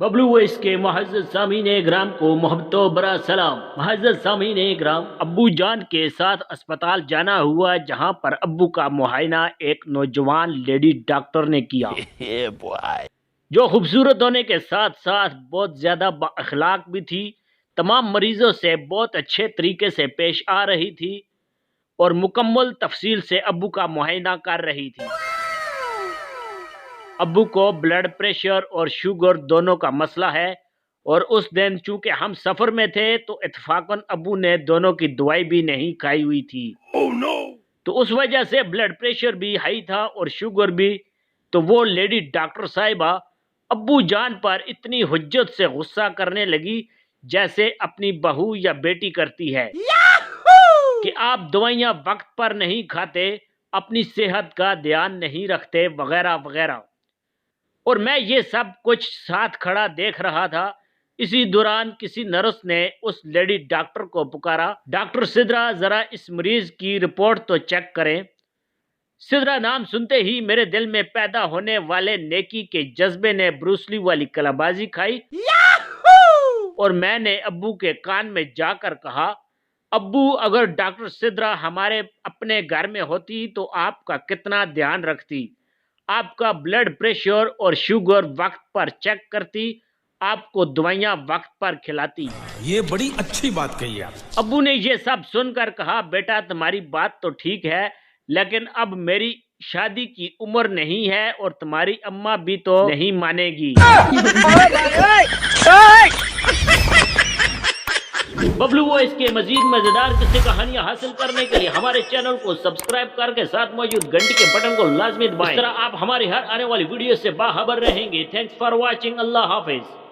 Bablu voice کے معزز سامعین گرام کو محبت و برا سلام۔ معزز سامعین گرام، ابو جان کے ساتھ اسپتال جانا ہوا جہاں پر ابو کا معائنہ ایک نوجوان لیڈی ڈاکٹر نے کیا جو خوبصورت ہونے کے ساتھ ساتھ بہت زیادہ با اخلاق بھی تھی۔ تمام مریضوں سے بہت اچھے طریقے سے پیش آ رہی تھی اور مکمل تفصیل سے ابو کا معائنہ کر رہی تھی۔ ابو کو بلڈ پریشر اور شوگر دونوں کا مسئلہ ہے اور اس دن چونکہ ہم سفر میں تھے تو اتفاقاً ابو نے دونوں کی دوائی بھی نہیں کھائی ہوئی تھی۔ تو اس وجہ سے بلڈ پریشر بھی ہائی تھا اور شوگر بھی۔ تو وہ لیڈی ڈاکٹر صاحبہ ابو جان پر اتنی حجت سے غصہ کرنے لگی جیسے اپنی بہو یا بیٹی کرتی ہے کہ آپ دوائیاں وقت پر نہیں کھاتے، اپنی صحت کا دھیان نہیں رکھتے وغیرہ وغیرہ۔ اور میں یہ سب کچھ ساتھ کھڑا دیکھ رہا تھا۔ اسی دوران کسی نرس نے اس لیڈی ڈاکٹر کو پکارا، ڈاکٹر سدرا ذرا اس مریض کی رپورٹ تو چیک کریں۔ سدرا نام سنتے ہی میرے دل میں پیدا ہونے والے نیکی کے جذبے نے بروسلی والی کلابازی کھائی اور میں نے ابو کے کان میں جا کر کہا، ابو اگر ڈاکٹر سدرا ہمارے اپنے گھر میں ہوتی تو آپ کا کتنا دھیان رکھتی، آپ کا بلڈ پریشر اور شوگر وقت پر چیک کرتی، آپ کو دوائیاں وقت پر کھلاتی۔ یہ بڑی اچھی بات کہی آپ۔ ابو نے یہ سب سن کر کہا، بیٹا تمہاری بات تو ٹھیک ہے لیکن اب میری شادی کی عمر نہیں ہے اور تمہاری اماں بھی تو نہیں مانے گی۔ ببلو وائس کے مزید مزیدار قصے کہانیاں حاصل کرنے کے لیے ہمارے چینل کو سبسکرائب کر کے ساتھ موجود گھنٹی کے بٹن کو لازمی دبائیں۔ اس طرح آپ ہماری ہر آنے والی ویڈیو سے باخبر رہیں گے۔ Thanks for watching. اللہ حافظ۔